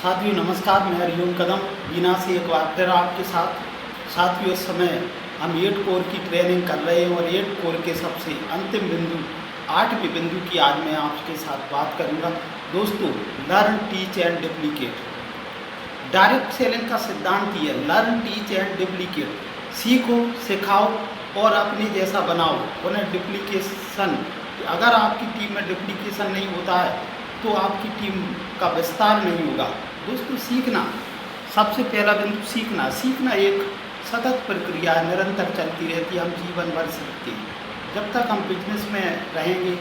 साथियों नमस्कार, मैं हरिओम कदम बीना से एक बार फिर आपके साथ। साथियों इस समय हम 8 कोर की ट्रेनिंग कर रहे हैं और 8 कोर के सबसे अंतिम बिंदु 8वें बिंदु की आज मैं आपके साथ बात करूंगा। दोस्तों, learn teach and duplicate. Direct selling का सिद्धांत ही है लर्न टीच एंड डुप्लीकेट। सीखो, सिखाओ और अपने जैसा बनाओ, उन्हें डुप्लीकेशन। अगर आपकी टीम में डुप्लीकेशन नहीं होता है तो आपकी टीम का विस्तार नहीं होगा। दोस्तों, सीखना सबसे पहला बिंदु सीखना एक सतत प्रक्रिया है, निरंतर चलती रहती है। हम जीवन भर सीखते हैं। जब तक हम बिजनेस में रहेंगे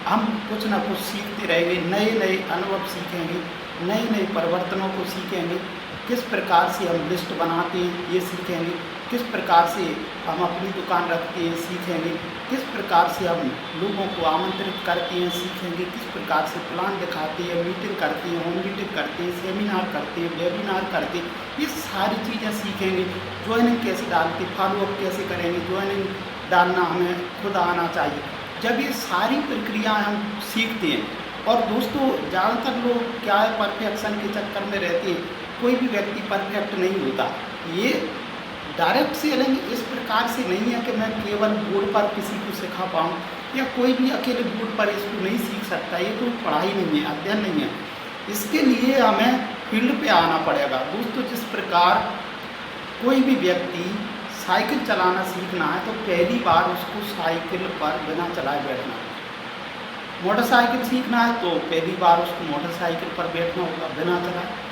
हम कुछ ना कुछ सीखते रहेंगे, नए नए अनुभव सीखेंगे, नए नए परिवर्तनों को सीखेंगे। किस प्रकार से हम लिस्ट बनाते हैं ये सीखेंगे, किस प्रकार से हम अपनी दुकान रखते हैं सीखेंगे, किस प्रकार से हम लोगों को आमंत्रित करते हैं सीखेंगे, किस प्रकार से प्लान दिखाते हैं, मीटिंग करते हैं, होम मीटिंग करते हैं, सेमिनार करते हैं, वेबिनार करते हैं, ये सारी चीज़ें सीखेंगे। ज्वाइनिंग कैसे डालते, फॉलोअप कैसे करेंगे, ज्वाइनिंग डालना हमें खुद आना चाहिए। जब ये सारी प्रक्रियाएँ हम सीखते हैं, और दोस्तों ज़्यादातर लोग क्या है परफेक्शन के चक्कर में रहते हैं। कोई भी व्यक्ति परफेक्ट नहीं होता। ये डायरेक्ट सेलिंग इस प्रकार से नहीं है कि मैं केवल बोर्ड पर किसी को सिखा पाऊँ, या कोई भी अकेले बोर्ड पर इसको नहीं सीख सकता। ये कोई पढ़ाई नहीं है, अध्ययन नहीं है। इसके लिए हमें फील्ड पे आना पड़ेगा। दोस्तों, जिस प्रकार कोई भी व्यक्ति साइकिल चलाना सीखना है तो पहली बार उसको साइकिल पर बिना चलाए बैठना है। मोटरसाइकिल सीखना है तो पहली बार उसको मोटरसाइकिल पर बैठना होगा बिना चलाए।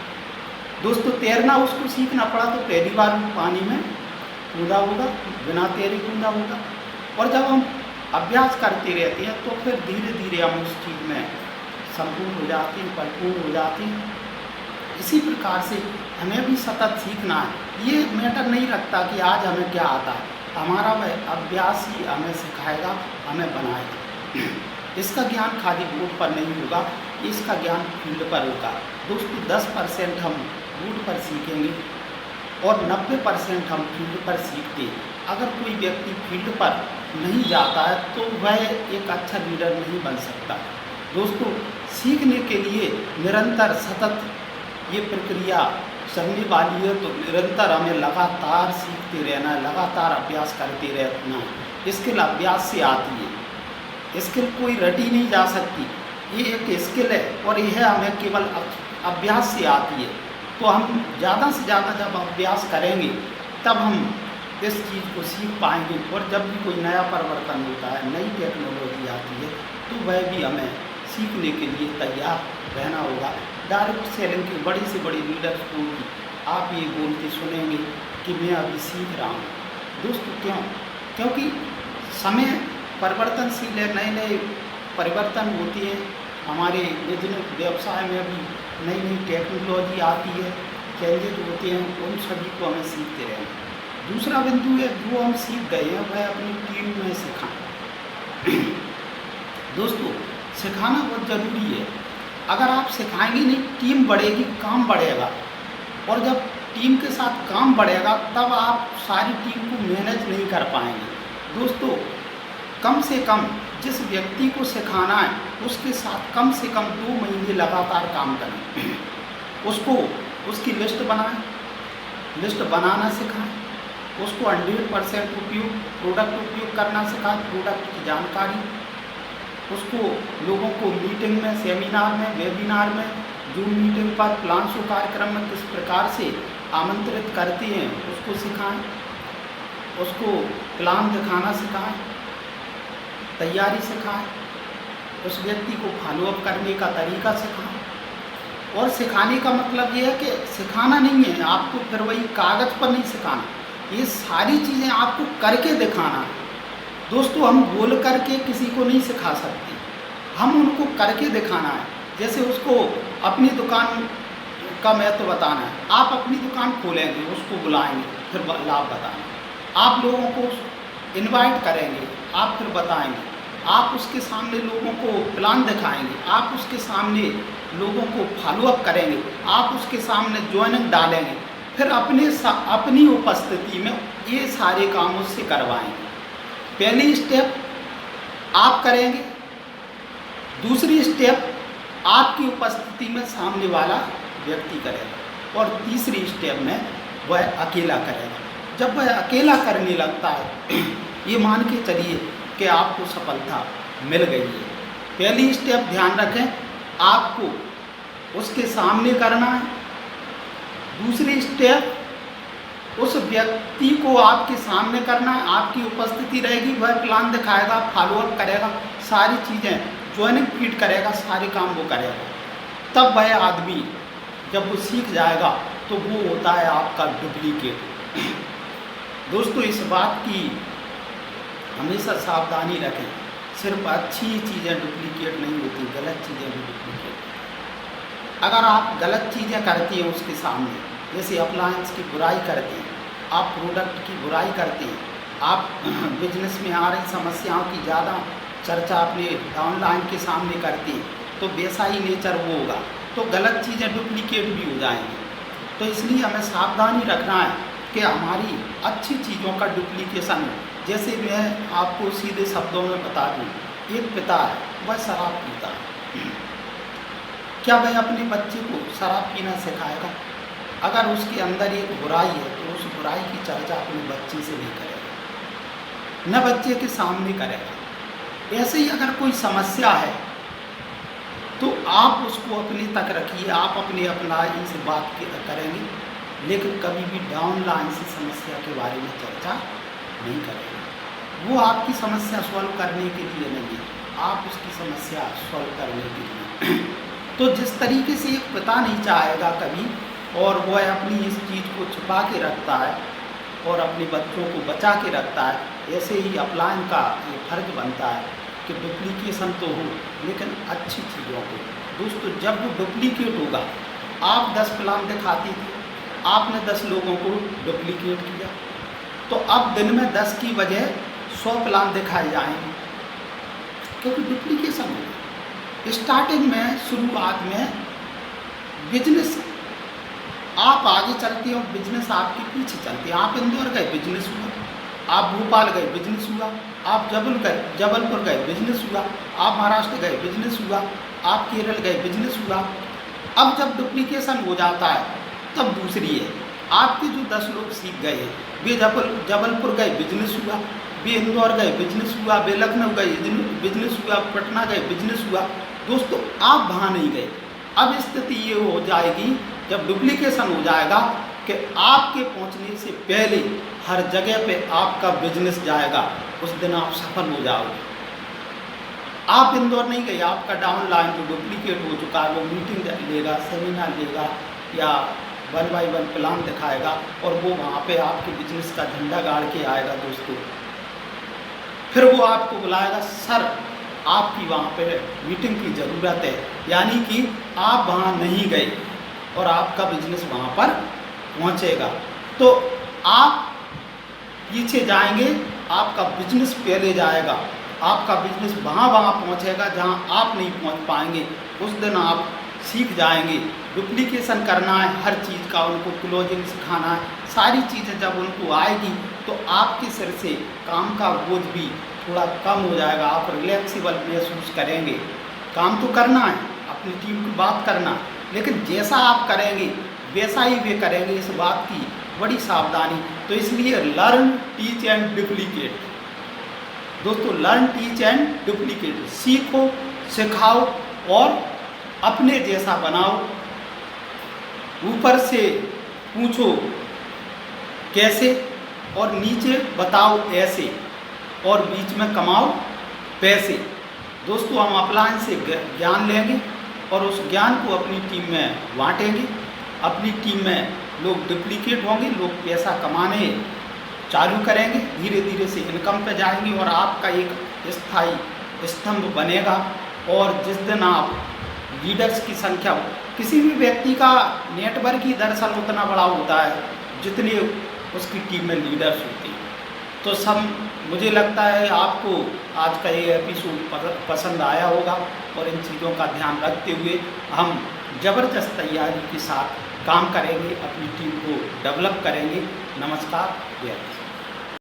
दोस्तों, तैरना उसको सीखना पड़ा तो पहली बार वो पानी में कूदा होगा, बिना तैरे कूदा होगा। और जब हम अभ्यास करते रहते हैं तो फिर धीरे धीरे हम उस चीज़ में संपूर्ण हो जाते हैं, परिपूर्ण हो जाते हैं। इसी प्रकार से हमें भी सतत सीखना है। ये मैटर नहीं रखता कि आज हमें क्या आता है, हमारा वह अभ्यास ही हमें सिखाएगा, हमें बनाएगा। इसका ज्ञान खाली बोर्ड पर नहीं होगा, इसका ज्ञान फील्ड पर होगा। दोस्तों, 10% हम बोर्ड पर सीखेंगे और 90% हम फील्ड पर सीखते हैं। अगर कोई व्यक्ति फील्ड पर नहीं जाता है तो वह एक अच्छा लीडर नहीं बन सकता। दोस्तों, सीखने के लिए निरंतर सतत ये प्रक्रिया चलने वाली है, तो निरंतर हमें लगातार सीखते रहना है, लगातार अभ्यास करते रहना है। स्किल अभ्यास से आती है, स्किल कोई रटी नहीं जा सकती। ये एक स्किल है और यह हमें केवल अभ्यास से आती है। तो हम ज़्यादा से ज़्यादा जब अभ्यास करेंगे तब हम इस चीज़ को सीख पाएंगे। और जब भी कोई नया परिवर्तन होता है, नई टेक्नोलॉजी आती है, तो वह भी हमें सीखने के लिए तैयार रहना होगा। डायरेक्ट सेलिंग की बड़ी से बड़ी लीडर्स को भी आप ये बोलते सुनेंगे कि मैं अभी सीख रहा हूँ। दोस्तों, क्योंकि समय परिवर्तनशील है, नए नए परिवर्तन होती है। हमारे बिजनेस व्यवसाय में भी नई नई टेक्नोलॉजी आती है, चेंजेज होते हैं, उन सभी को हमें सीखते रहें। दूसरा बिंदु है जो हम सीख गए हैं वह अपनी टीम में सिखाएं। दोस्तों, सिखाना बहुत ज़रूरी है। अगर आप सिखाएंगे नहीं, टीम बढ़ेगी, काम बढ़ेगा। और जब टीम के साथ काम बढ़ेगा तब आप सारी टीम को मैनेज नहीं कर पाएंगे। दोस्तों, कम से कम जिस व्यक्ति को सिखाना है उसके साथ कम से कम 2 महीने लगातार काम करें। उसको उसकी लिस्ट बनाएं, लिस्ट बनाना सिखाएं, उसको 100% प्रोडक्ट उपयोग करना सिखाएं, प्रोडक्ट की जानकारी। उसको लोगों को मीटिंग में, सेमिनार में, वेबिनार में, जूम मीटिंग पर, प्लान शो कार्यक्रम में किस प्रकार से आमंत्रित करते हैं उसको सिखाएं, उसको प्लान दिखाना सिखाएं, तैयारी सिखाएं, उस व्यक्ति को फॉलोअप करने का तरीका सिखाएं। और सिखाने का मतलब ये है कि सिखाना नहीं है आपको फिर वही कागज़ पर नहीं सिखाना, ये सारी चीज़ें आपको करके दिखाना है। दोस्तों, हम बोल करके किसी को नहीं सिखा सकते, हम उनको करके दिखाना है। जैसे उसको अपनी दुकान का महत्व बताना है, आप अपनी दुकान खोलेंगे, उसको बुलाएंगे, फिर लाभ बताएंगे। आप लोगों को इनवाइट करेंगे, आप फिर बताएंगे। आप उसके सामने लोगों को प्लान दिखाएंगे, आप उसके सामने लोगों को फॉलोअप करेंगे, आप उसके सामने ज्वाइनिंग डालेंगे, फिर अपनी उपस्थिति में ये सारे काम उससे करवाएंगे। पहली स्टेप आप करेंगे, दूसरी स्टेप आपकी उपस्थिति में सामने वाला व्यक्ति करेगा और तीसरी स्टेप में वह अकेला करेगा। जब वह अकेला करने लगता है ये मान के चलिए कि आपको सफलता मिल गई है। पहली स्टेप ध्यान रखें, आपको उसके सामने करना है। दूसरी स्टेप उस व्यक्ति को आपके सामने करना है, आपकी उपस्थिति रहेगी, वह प्लान दिखाएगा, फॉलोअप करेगा, सारी चीज़ें ज्वाइनिंग फीड करेगा, सारे काम वो करेगा। तब वह आदमी जब वो सीख जाएगा तो वो होता है आपका डुप्लीकेट। दोस्तों इस बात की हमेशा सावधानी रखें, सिर्फ अच्छी चीज़ें डुप्लीकेट नहीं होती, गलत चीज़ें भी डुप्लीकेट। अगर आप गलत चीज़ें करती हैं उसके सामने, जैसे अप्लायंस की बुराई करते हैं, आप प्रोडक्ट की बुराई करते हैं, आप बिजनेस में आ रही समस्याओं की ज़्यादा चर्चा अपने डाउनलाइन के सामने करते हैं, तो वैसा ही नेचर वो होगा, तो गलत चीज़ें डुप्लीकेट भी हो जाएंगी। तो इसलिए हमें सावधानी रखना है कि हमारी अच्छी चीज़ों का डुप्लीकेशन हो। जैसे मैं आपको सीधे शब्दों में बता दूँ, एक पिता है, वह शराब पीता है, क्या वह अपने बच्चे को शराब पीना सिखाएगा? अगर उसके अंदर एक बुराई है तो उस बुराई की चर्चा अपने बच्चे से नहीं करेगा, न बच्चे के सामने करेगा। ऐसे ही अगर कोई समस्या है तो आप उसको अपने तक रखिए, आप अपने अपलाइन से बात करेंगे, लेकिन कभी भी डाउनलाइन से समस्या के बारे में चर्चा नहीं करेंगे। वो आपकी समस्या सॉल्व करने के लिए नहीं है, आप उसकी समस्या सॉल्व करने के लिए। तो जिस तरीके से एक पिता नहीं चाहेगा कभी, और वह अपनी इस चीज़ को छुपा के रखता है और अपने बच्चों को बचा के रखता है, ऐसे ही अपलाइन का ये फर्ज बनता है कि डुप्लीकेशन तो हो लेकिन अच्छी चीज़ों को। दोस्तों जब वो डुप्लीकेट होगा, आप 10 प्लान दिखाती थी, आपने 10 लोगों को डुप्लीकेट किया, तो अब दिन में 10 की बजाय 100 प्लान दिखाए जाएंगे, क्योंकि डुप्लीकेशन होगा। स्टार्टिंग में, शुरुआत में बिजनेस आप आगे चलते हो, बिजनेस आपके पीछे चलते हैं। आप इंदौर गए, बिजनेस हुआ, आप भोपाल गए, बिजनेस हुआ, आप जबलपुर गए, बिजनेस हुआ, आप महाराष्ट्र गए, बिजनेस हुआ, आप केरल गए, बिजनेस हुआ। अब जब डुप्लीकेशन हो जाता है तब दूसरी है, आपके जो 10 लोग सीख गए हैं, वे जबलपुर गए, बिजनेस हुआ, वे इंदौर गए, बिजनेस हुआ, वे लखनऊ गए, बिजनेस हुआ, पटना गए, बिजनेस हुआ। दोस्तों आप वहाँ नहीं गए। अब स्थिति ये हो जाएगी जब डुप्लीकेशन हो जाएगा कि आपके पहुंचने से पहले हर जगह पे आपका बिजनेस जाएगा, उस दिन आप सफल हो जाओगे। आप इंदौर नहीं गए, आपका डाउनलाइन तो डुप्लीकेट हो चुका है, वो मीटिंग लेगा, सेमिनार लेगा या 1 बाय 1 प्लान दिखाएगा और वो वहाँ पे आपके बिजनेस का झंडा गाड़ के आएगा। दोस्तों फिर वो आपको बुलाएगा, सर आपकी वहाँ पे मीटिंग की ज़रूरत है, यानी कि आप वहाँ नहीं गए और आपका बिजनेस वहाँ पर पहुँचेगा। तो आप पीछे जाएंगे, आपका बिजनेस पहले जाएगा, आपका बिजनेस वहाँ पहुँचेगा जहाँ आप नहीं पहुँच पाएंगे। उस दिन आप सीख जाएंगे। डुप्लीकेशन करना है हर चीज़ का, उनको क्लोजिंग सिखाना है, सारी चीज़ें जब उनको आएगी तो आपके सिर से काम का बोझ भी थोड़ा कम हो जाएगा, आप रिलैक्सिबल महसूस करेंगे। काम तो करना है, अपनी टीम की बात करना है, लेकिन जैसा आप करेंगे वैसा ही वे करेंगे, इस बात की बड़ी सावधानी। तो इसलिए लर्न, टीच एंड डुप्लीकेट। दोस्तों लर्न, टीच एंड डुप्लीकेट, सीखो, सिखाओ और अपने जैसा बनाओ। ऊपर से पूछो कैसे और नीचे बताओ ऐसे, और बीच में कमाओ पैसे। दोस्तों हम अपलाइन से ज्ञान लेंगे और उस ज्ञान को अपनी टीम में बांटेंगे। अपनी टीम में लोग डुप्लीकेट होंगे, लोग पैसा कमाने चालू करेंगे, धीरे धीरे से इनकम पे जाएंगे और आपका एक स्थायी स्तंभ बनेगा। और जिस दिन आप लीडर्स की संख्या, किसी भी व्यक्ति का नेटवर्क ही दरअसल उतना बड़ा होता है जितने उसकी टीम में लीडर्स होते हैं। तो सब मुझे लगता है आपको आज का ये एपिसोड पसंद आया होगा और इन चीज़ों का ध्यान रखते हुए हम ज़बरदस्त तैयारी के साथ काम करेंगे, अपनी टीम को डेवलप करेंगे। नमस्कार, जय हिंद।